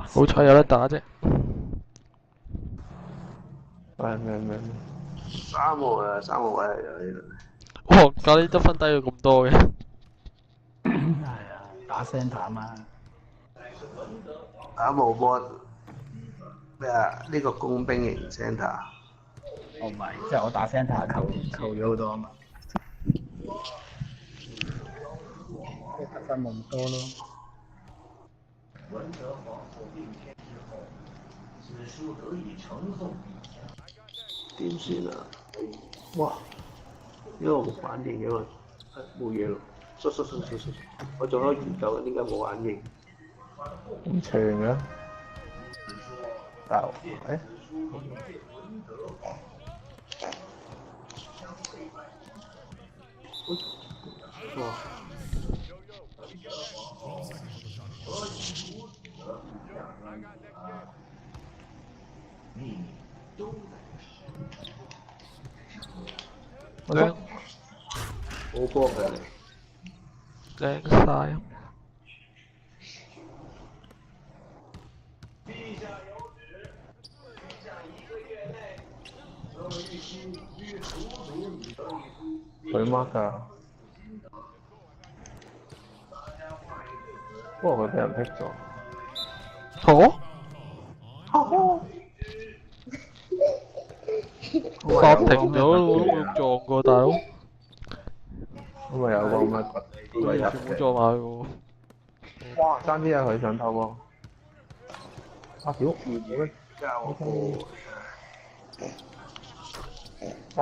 好彩有得打啫。咩？3號啊，3號位嚟㗎呢哇！咖喱得分低咗咁多嘅。係啊，打 centre 啊嘛。度，打無波咩啊？呢個工兵型 centre，我唔係，即係我打 centre 扣咗好多啊嘛。即係得分冇咁多咯。點算啊？哇！呢個冇反應嘅喎，冇嘢咯。縮，我仲喺度研究緊點解冇反應。咁長嘅，但哇！靚冇波嘅你。靚晒。佢 mark 㗎，不過佢俾人劈咗。哦？剎停咗咯，我都冇撞過，大佬。咁咪有個咁嘅我完全冇撞埋喎。哇！爭啲啊，佢想偷波。啊屌！咩？交波。哦。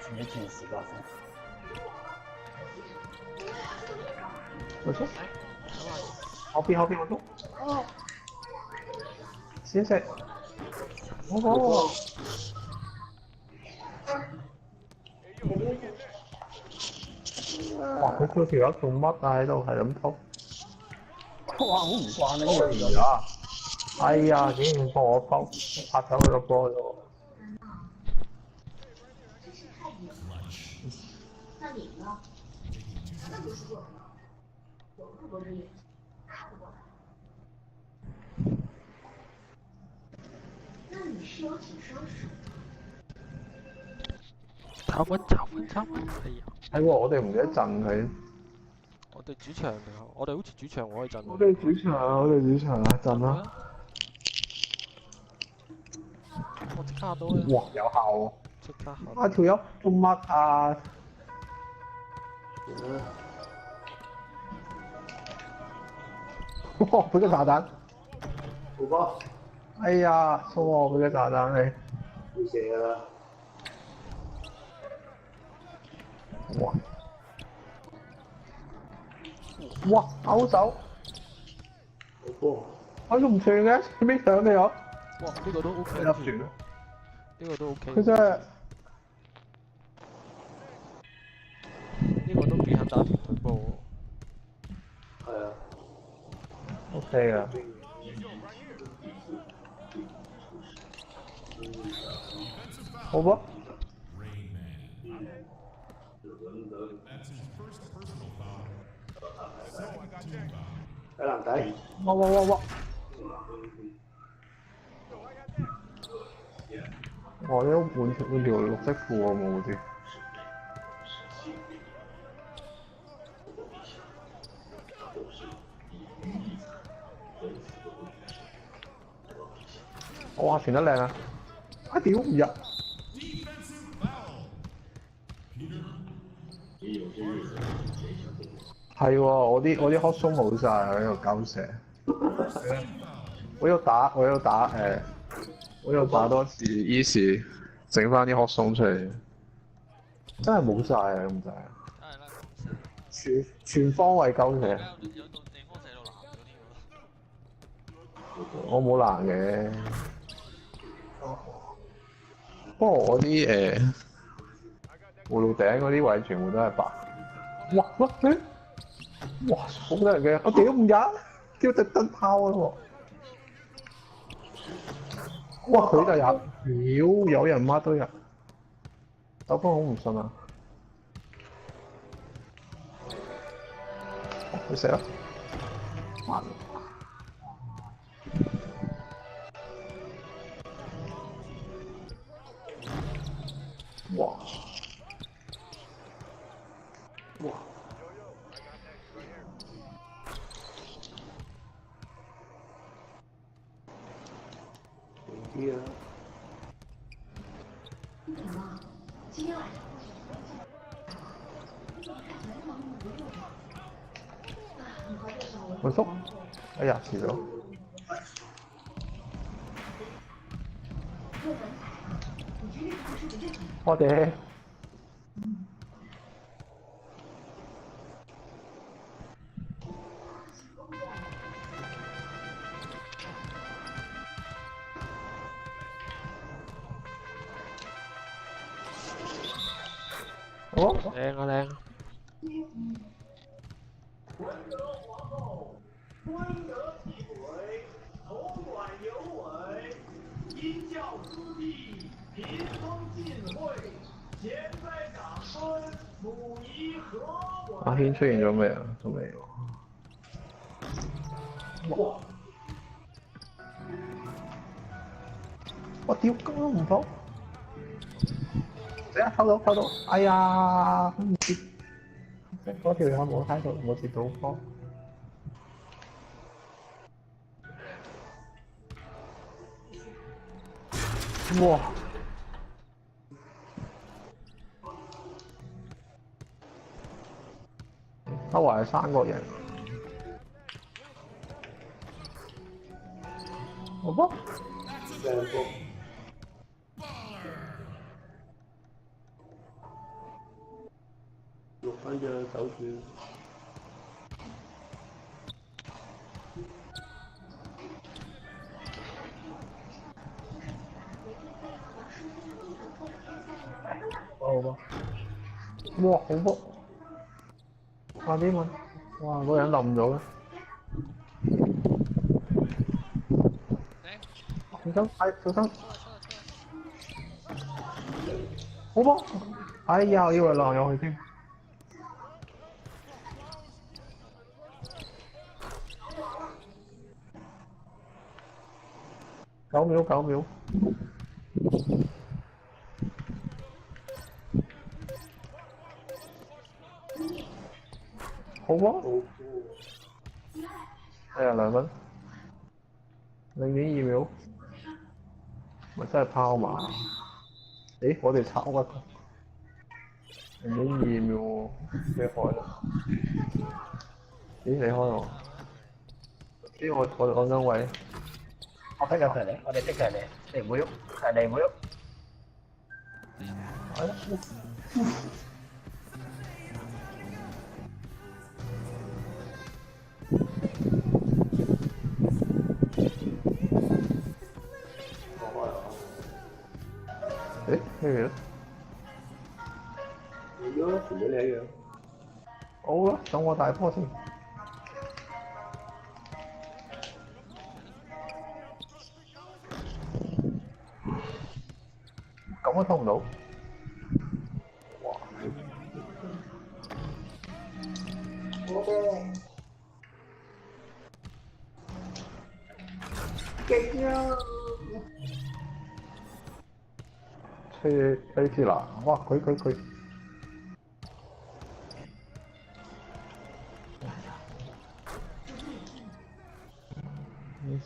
轉一轉視角先。我出。後邊我都。試一試。哦。哇！佢條友做乜啊？喺度係咁偷。哇！好唔慣啊呢個條友。哎呀！竟然幫我偷，拍走佢個波咗。那你呢？那就是做什么？有那么多的眼睛看不过来。那你是有几双手？炒穩，哎呀！係喎，我哋唔記得震佢。我哋主場嚟，我哋好似主場可以震。我哋主場啊，震啦！我即刻到啊！哇，有效喎！即刻下。啊條友做乜啊？哇！俾個炸彈！冇波。哎呀，錯喎！俾個炸彈你。要射㗎啦！哇！哇！勾手！冇波。我仲唔算嘅，邊上你有？哇！呢個都 OK。入船。呢個都 OK。佢真係。呢個都幾肯打團隊波喎。係啊。OK 啊。好波。喺籃底。哇！我呢換條綠色褲我冇啲。哇！傳得靚啊！啊屌唔入！係喎，我啲黑松冇晒喺度鳩射。我要打我要打多次 easy， 整翻啲黑松出嚟。真係冇晒啊！咁滯。全方位鳩射。有個地方射到藍咗添喎。我冇攔嘅。不過我啲葫蘆頂嗰啲位全部都係白。哇！哇！好得人驚！我屌唔入，叫特登拋啊！哇！佢就入，屌有人乜都入，手風好唔順啊！你死啦！慢。哇！哇！啲啊！今天晚上回覆。哎呀，遲咗。我哋好啊！靚啊靚啊！阿軒出現咗未啊？仲未喎。哇！我屌，咁都唔到。死啦！偷到！哎呀，唔接。嗰條友冇睇到，冇接到波。哇！周圍係三個人。好波。靚波。6分啫，走住。好波。哇！好波。快啲問！哇！嗰個人冧咗嘅。小心！小心！好波！哎呀，我以為浪入去添。9秒9秒。好波！哎呀，2分，0.2秒，咪真係拋馬。誒，我哋炒啊！0.2秒喎，你開啦？咦，你開喎？咦，我講緊位。我逼緊佢嚟，我哋逼緊你，你唔好喐，係你唔好喐。誒，咩嚟咧？嚟咗，同你一樣。好啦，等我大波先。咁都偷唔到。哇！好波！勁啊！車次啦，哇！佢呢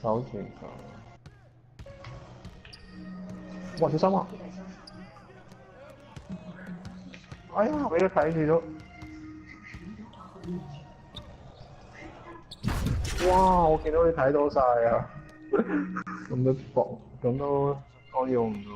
手前球，哇！小心啊！哎呀，俾佢睇住咗。哇！我見到你睇到晒啊！咁都搏，咁都干擾唔到。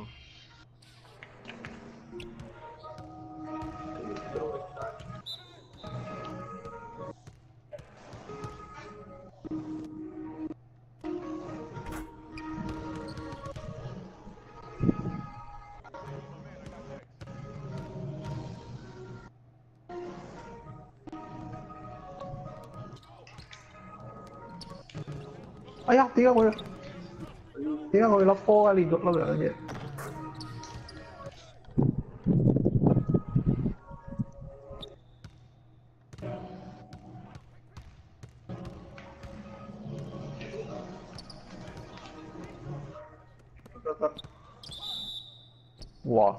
哎呀，點解我要粒波啊？連續粒兩嘢。得。哇！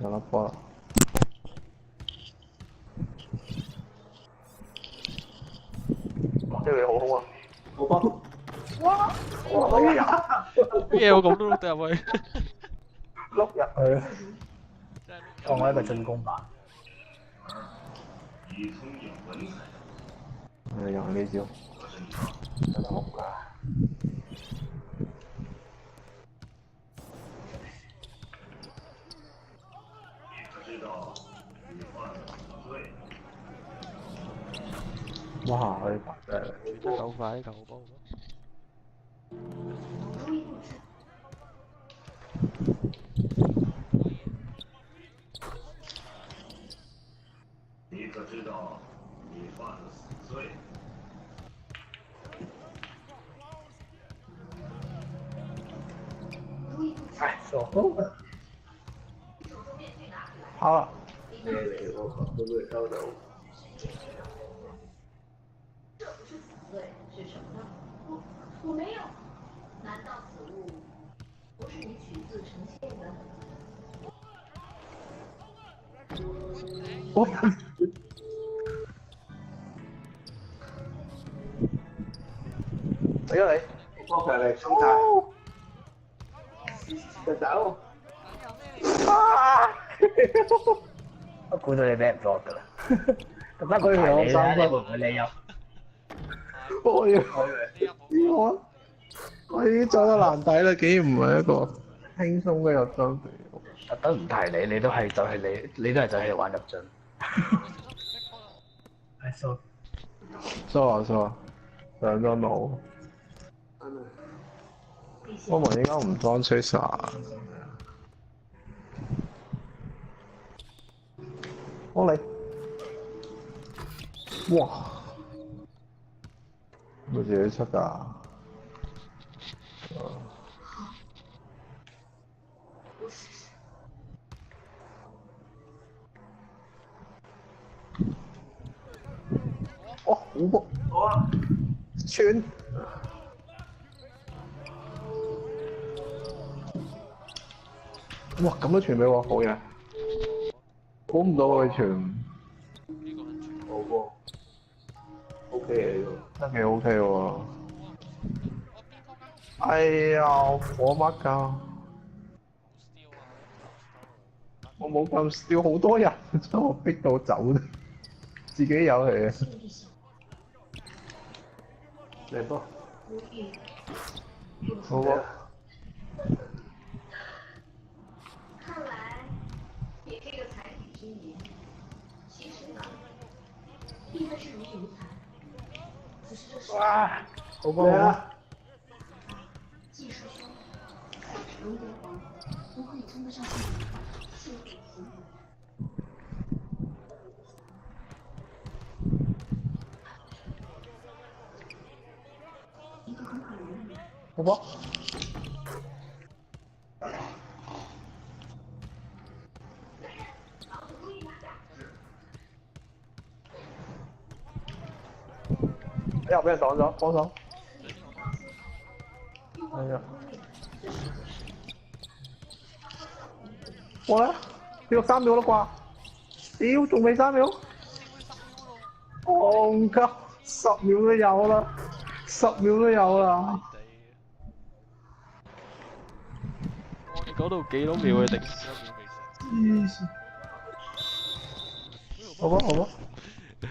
有粒波啦！呢個好好啊！我幫。哎呀，咩我咁都碌得入去？碌入去，當我一個進攻版。你用呢招，真係好㗎。哇！佢白真係轉得夠快，球波。唉，傻。好啦。咩嚟？我靠，會唔會收到？这不是死罪是什么呢？我没有。难道此物不是以曲子呈现的？我俾咗你。幫佢嚟衝太。就走。我估到你俾人 block 㗎啦。咁得佢佢你啦，兩三分你會唔會理入？我要我已經走得難睇啦，竟然唔係一個輕鬆嘅入樽俾我。特登唔提你，你都係就係你都係就係玩入樽。係數。疏啊，上咗腦。我問點解唔裝 Chaser？ 我嚟。哇！我自己出㗎。哦，好波！好啊。串。哇！咁都傳俾我，好嘢！估唔到佢傳。好喎。OK 嘅呢個。真係幾 OK 喎！哎呀，我乜㗎？我冇咁笑，好多人將我逼到走，自己有嚟嘅。嚟波。好啊。看来你这个才体之言，其实呢，应该是如无才。只是这是哇！好波嚟啊！技术兄，龙蝶皇不会称得上是是典型。一个很可怜的人。好波。又俾人擋咗，幫手。係啊。我咧，跌到3秒啦啩？屌，仲未3秒？戇鳩，10秒都有啦，10秒都有啦。你講到幾多秒去定？黐線。好吧，好吧。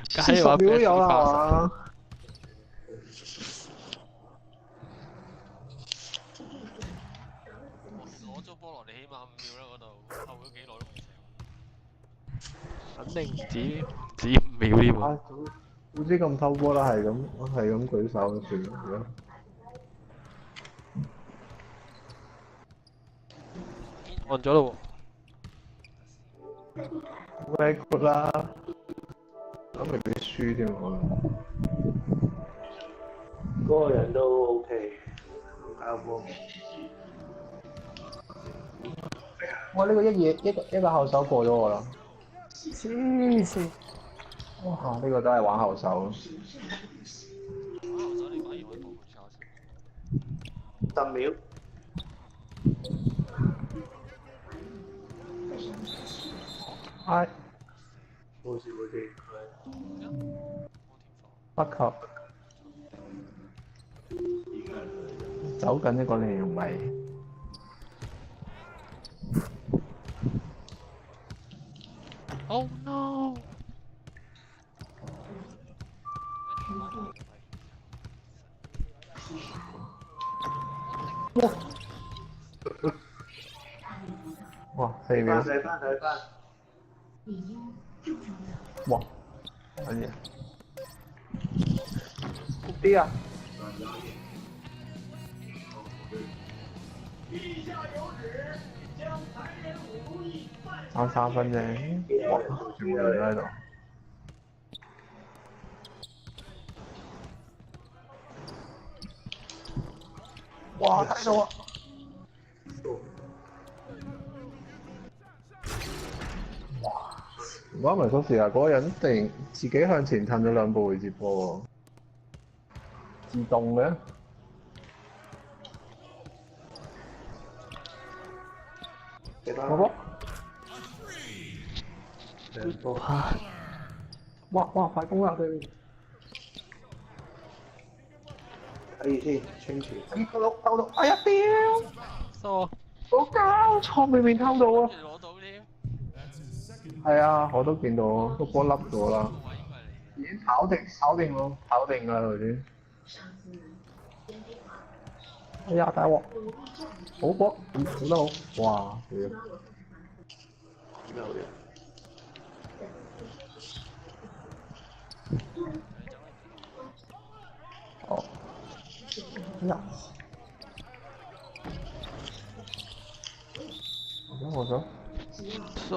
10秒都有啦，係嘛？攞咗波落嚟，起碼5秒啦嗰度，後咗幾耐都唔成。肯定唔止5秒添喎。總之咁偷波啦，係咁舉手就算啦。按咗咯喎。Very good 啦，咁咪俾輸添喎。嗰個人都 OK，搞波。我呢個一個後手過咗我啦。黐線！哇！呢個真係玩後手。後手你反而可以保護下先。10秒。唉，冇事冇事，不及。走緊一個靚位。Oh no！哇！4秒。睇翻。哇！乜嘢？谷啲啊！差3分啫，哇！全部人都喺度。哇！睇到啊！唔關文叔事啊！嗰個人突然自己向前褪咗2步去接波喎，自動嘅。好波！兩波。哇！快攻啦！對面。睇住先，清楚。偷到！哎呀屌！收啊！我搞錯，明明偷到啊！攞到添。係啊，我都見到個波笠咗啦。已經跑定咯，跑定啦頭先。哎呀大鑊！好波，做得好！哇！屌！有嘅。哦。哎呀！我想。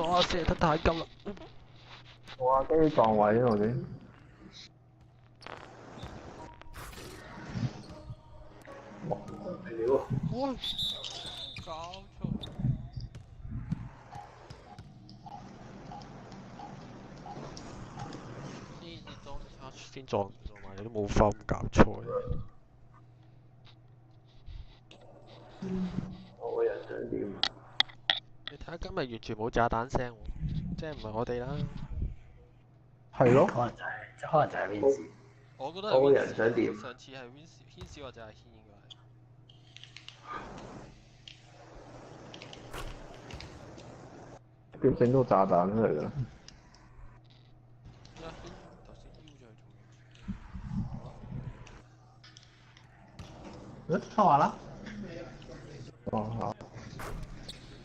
哇！射得太急啦！哇！跟住撞位頭先。係喎。哇！搞錯！先撞埋你都冇分搞錯嘅。我個人想點？你睇下今日完全冇炸彈聲喎，即係唔係我哋啦。係咯。可能就係 Wins。我覺得係我個 Wins 人想點？上次係軒少或者係軒應該係。點整到炸彈出嚟㗎？頭先腰咗去做嘢。看完了。哦好。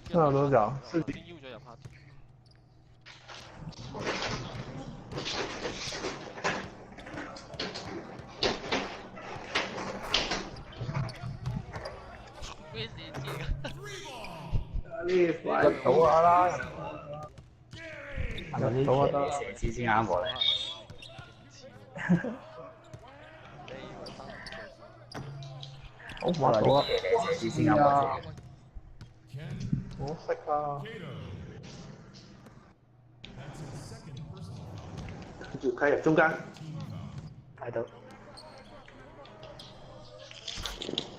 那有多久？頭先腰咗入 party。咩事知㗎？呢塊入到啊啦！係咪啲射姿先啱我咧？好滑到啊！射姿先啱我啫。我識啊！跟住開入中間。睇到。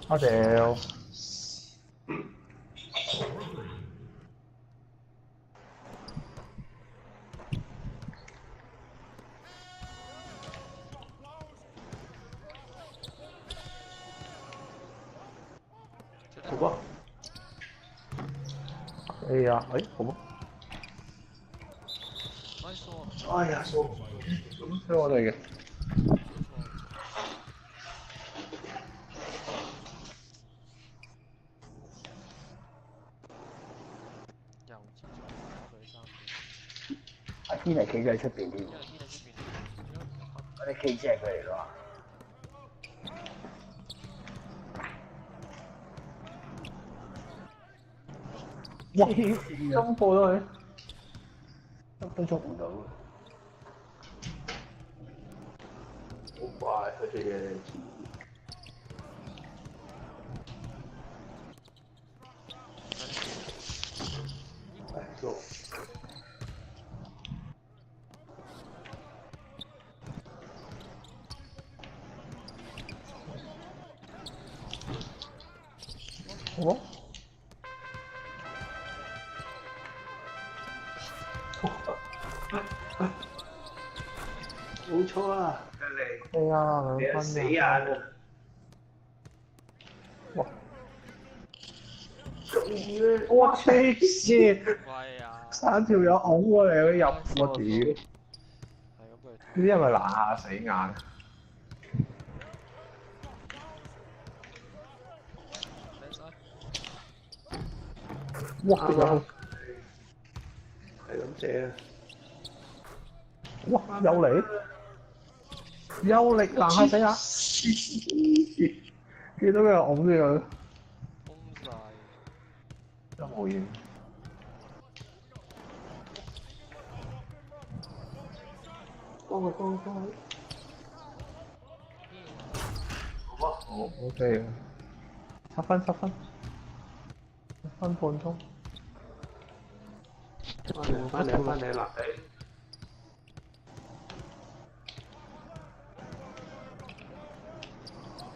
我屌！好波。哎呀，哎，好波！哎呀，數。咁係我哋嘅。阿天係企咗喺出邊添，嗰啲 K 姐係佢嚟㗎嘛？哇！中破咗佢，都捉唔到。好快，佢哋嘅。做。哦，冇錯啊！哎呀，你兩分死眼啊！啊！哇！哇！我黐線，喂啊！ 3條友拱過嚟，佢入我屌！係咁俾佢呢啲係咪乸死眼？哇！有係咁寫啊！哇！有嚟，有力難下死下！見到佢拱住佢，封晒。都冇嘢。幫佢。哦，OK 嘅，7分，1分半鐘。翻嚟啦！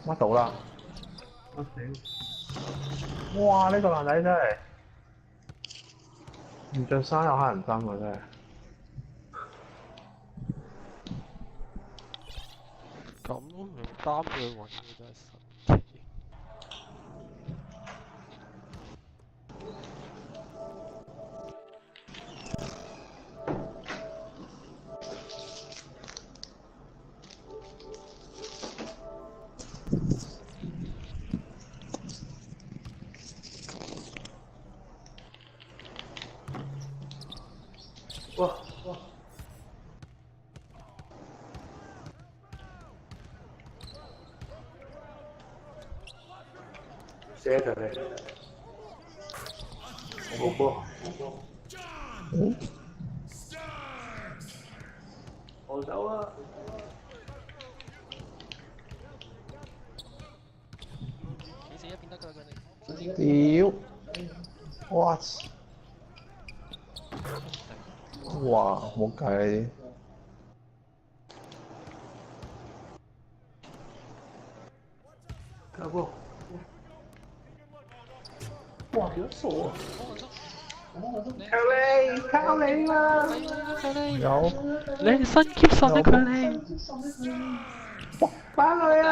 乜到啦？哇！呢個男仔真係唔着衫有黑人憎喎，真係。咁都唔擔佢揾嘅真係神奇。哇！寫佢哋，冇波。我走啊！企死一邊得㗎啦佢哋。屌！哇！哇！冇計。靠波！哇！幾多數啊？靠你啦！有你係新 keep 神啊佢哋。翻去啊！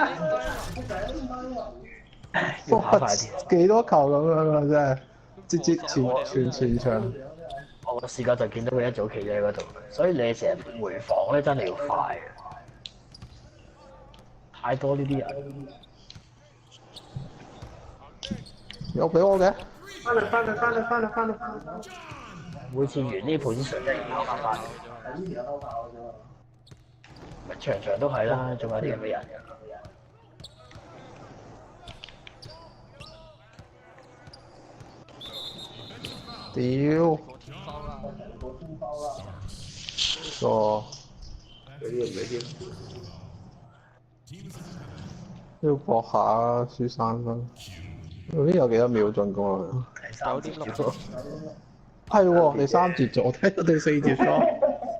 要跑快啲。幾多球咁樣啊！真係節前場。我試過就見到佢一早企咗喺嗰度，所以你成日回防咧真係要快嘅，太多呢啲人。有俾我嘅。翻嚟！每次完呢 position 真係要翻翻。咪場場都係啦，仲有啲咁嘅人嘅。屌！傻！俾啲唔俾啲。要搏下輸3分。嗰啲有幾多秒進攻啊？ 9.6。係喎，你3節咗，我睇到你4節咗。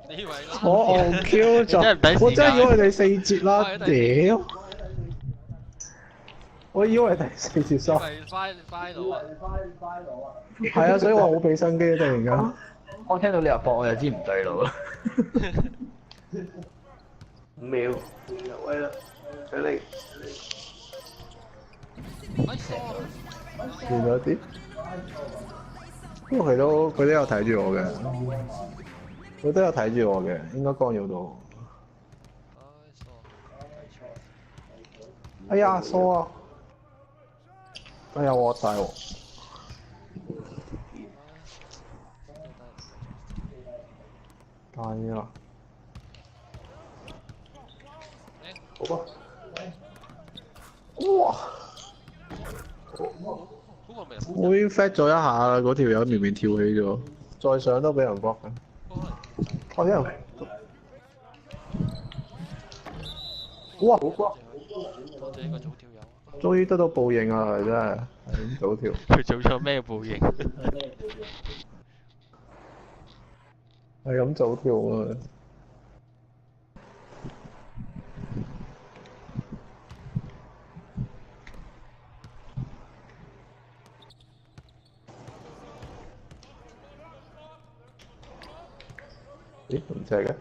你以為啦？我戇 Q 咗，我真係以為你4節啦，屌！我以為第4節收。係 final 啊！係啊，所以話好俾心機突然間。我聽到你話搏，我就知唔對路啦。 5秒，入位啦！上嚟。變咗啲，不過佢都有睇住我嘅，佢都有睇住我嘅，應該干擾到。哎呀，疏啊！哎呀，我大鑊！大啦！好啊！哇！我已經 fat 咗一下啦，嗰條友明明跳起咗，再上都俾人 block 緊。我啲人，哇！多謝呢個早跳友。終於得到報應啊！真係，早跳。佢做錯咩報應？係咁走跳啊！咦？唔借嘅？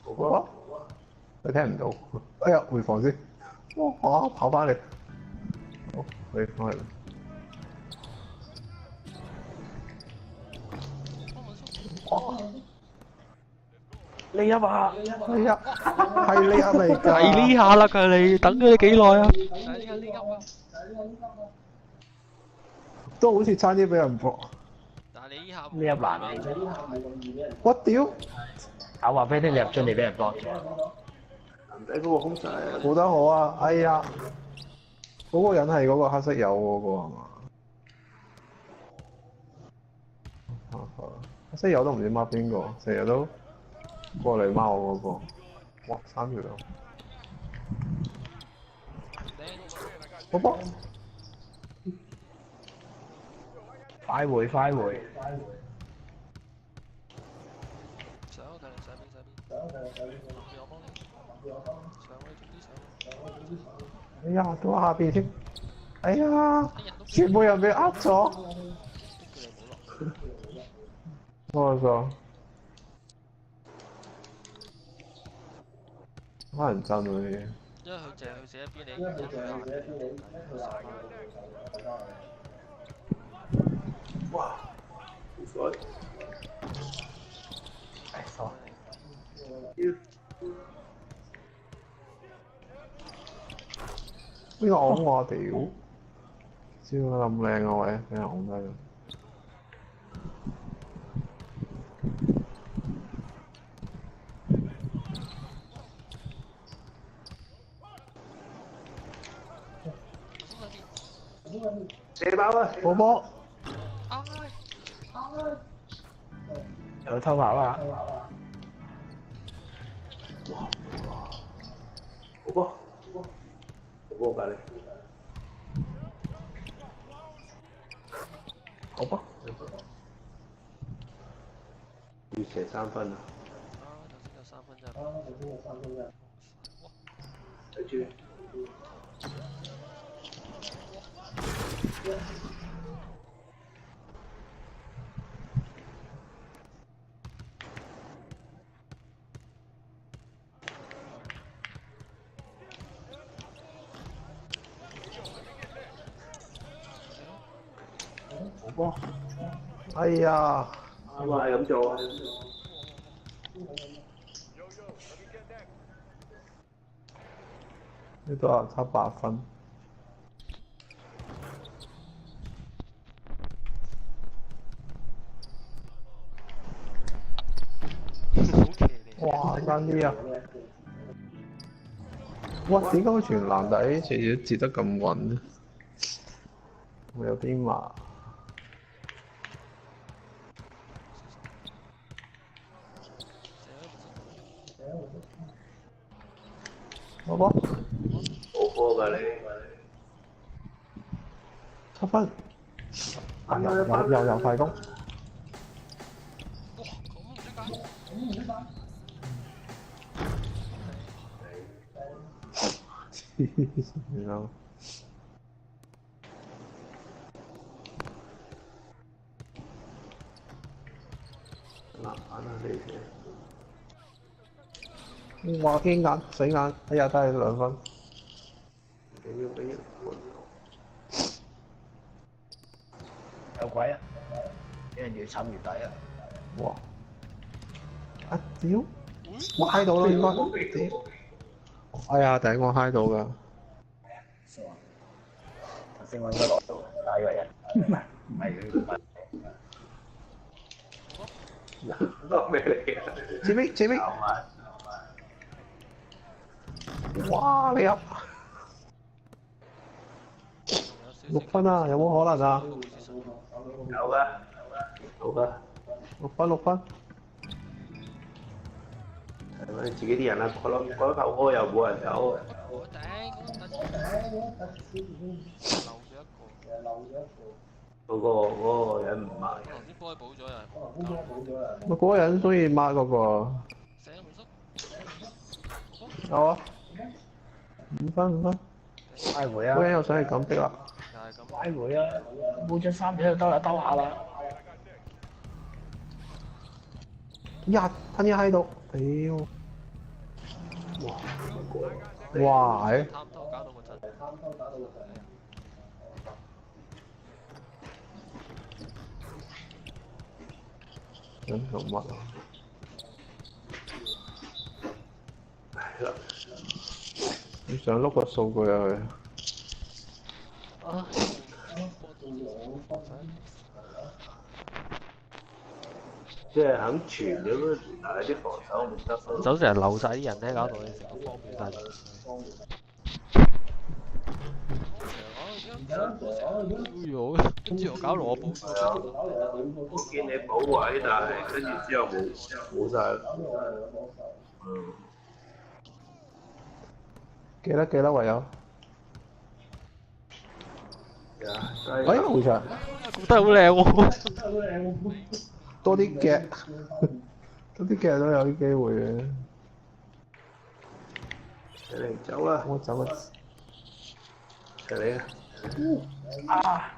我你聽唔到？哎呀，回防先！哇！跑翻嚟！好，你翻嚟。你啊嘛，係呀，係你啊嚟㗎！係呢下啦，佢哋等咗你幾耐啊？係呢下啊！都好似差啲俾人搏。但係你呢下呢一難嚟。我屌！我話俾你聽，你入樽你俾人 block 咗。男仔嗰個空晒啊！做得好啊！哎呀，嗰個人係嗰個黑色友嗰個係嘛？黑色友都唔知孖邊個，成日都過嚟孖我嗰個。哇！3條友。波波。快回快回！上邊我幫你上去早啲上。哎呀，到下邊添。哎呀，全部人被呃咗。冇錯。乞人憎嗰啲。因為佢淨係佢寫一邊，你一邊哇！唔該。邊個拱我屌？知唔知咁靚個位，俾人拱低咗。射爆啊！波波。有偷跑啊！波波，波波隔離。好吧。要射3分啊！頭先有3分啫。睇住。波波。哎呀！啱啊，係咁做啊！呢度啊，差8分。哇！爭啲啊！哇！點解個傳籃底次次都接得咁穩呢？我有啲麻。波波。好波㗎你。7分。又快攻。然後哇！堅眼死眼，哎呀，都係2分。俾有鬼啊！啲人越慘越抵啊！哇！啊屌！我嗨到啦應該。屌！哎呀，頂我嗨到㗎。頭先我應該落到打呢個人，唔係佢。咩嚟㗎？前面。哇！你入6分啊？有冇可能啊？有㗎，有㗎。6分。係咪自己啲人啊？嗰球波又冇人走。我頂，漏咗一個。嗰個人唔買。頭先幫佢補咗又係冇。咪嗰個人中意抹嗰個。醒啊，冇有啊。5分。快回啊！嗰個人又想係咁逼啦。又係咁。快回啊！冇張衫喺度兜下啦。呀！噴嘢喺度，屌！哇！探頭搞到個陣。咁做乜啊？係啦，你想碌個數據入去？啊！即係肯傳咁樣，但係啲防守唔得。防守成日漏晒啲人咧，搞到你成個方便晒。跟住我搞到我補咗。我見你補位，但係跟住之後冇晒。記得唯有。哎，好長。覺得好靚喎。多啲夾，多啲夾都有啲機會嘅。齊嚟走啦！我走啦。齊嚟啊！啊！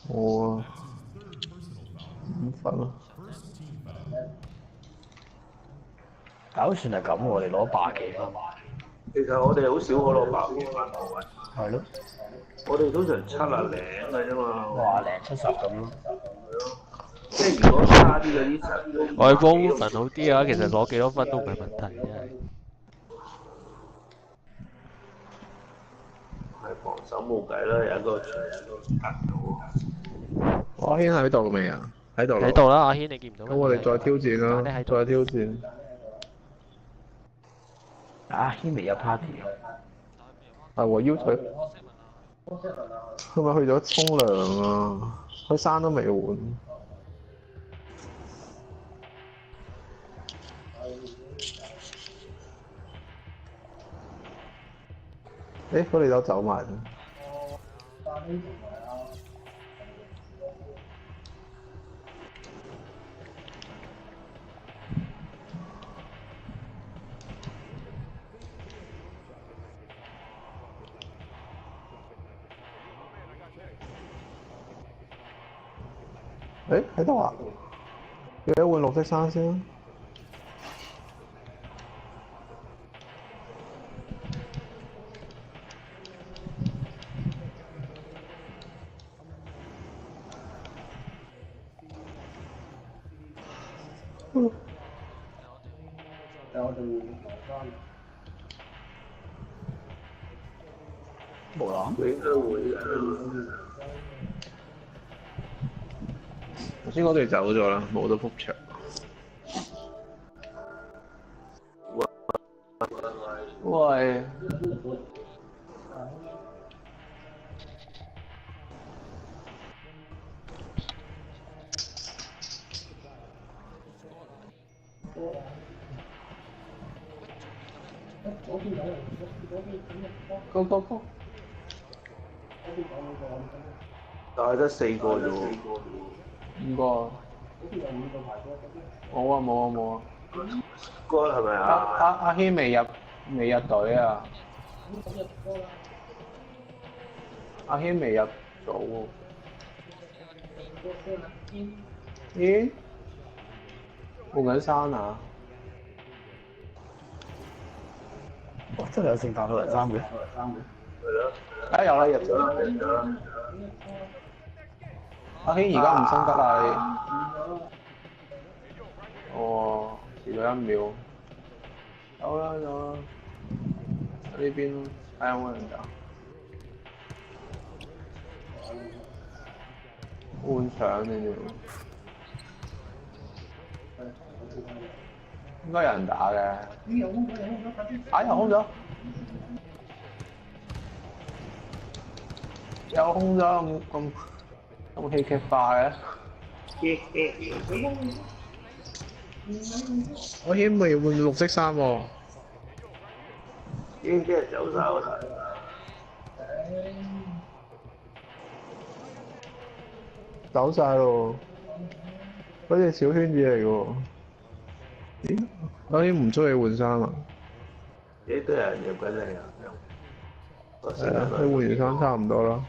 我5分咯。搞算係咁喎，我哋攞百幾分。其實我哋好少可攞百幾分喎。係咯。我哋通常70零嘅啫嘛。話零70咁咯。即係如果差啲嗰啲神，我哋幫 Wolfen 好啲嘅話，其實攞幾多分都唔係問題，真係。係防守冇計啦，有一個壓到。阿軒喺度未啊？喺度。喺度啦，阿軒你見唔到？咁我哋再挑戰啦，再挑戰。阿軒未有 party 啊？係喎，腰腿。係咪去咗沖涼啊？佢衫都未換。誒，佢哋都走埋。誒，喺度啊！記得換綠色衫先。冇啦。佢應該會嘅。頭先我哋走咗啦，冇得覆場。喂。Go！但係得4個啫喎。5個。冇啊！哥係咪啊？阿軒未入隊啊！阿軒未入組喎。咦？換緊衫啊！哇！真係有聖誕老人衫嘅。係咯。啊有啦，入咗啦。阿軒而家唔升得啦。哦，遲咗1秒。有啦。呢邊睇下有冇人打。換搶你哋。應該有人打嘅。有空咗。有空咗咁。咁戲劇化嘅。我軒未換綠色衫喎。已經啲人走晒啦。走晒咯，嗰隻小圈子嚟嘅喎。咦？我軒唔中意換衫啊？幾多人入緊嚟啊？係啊，佢換完衫差唔多啦。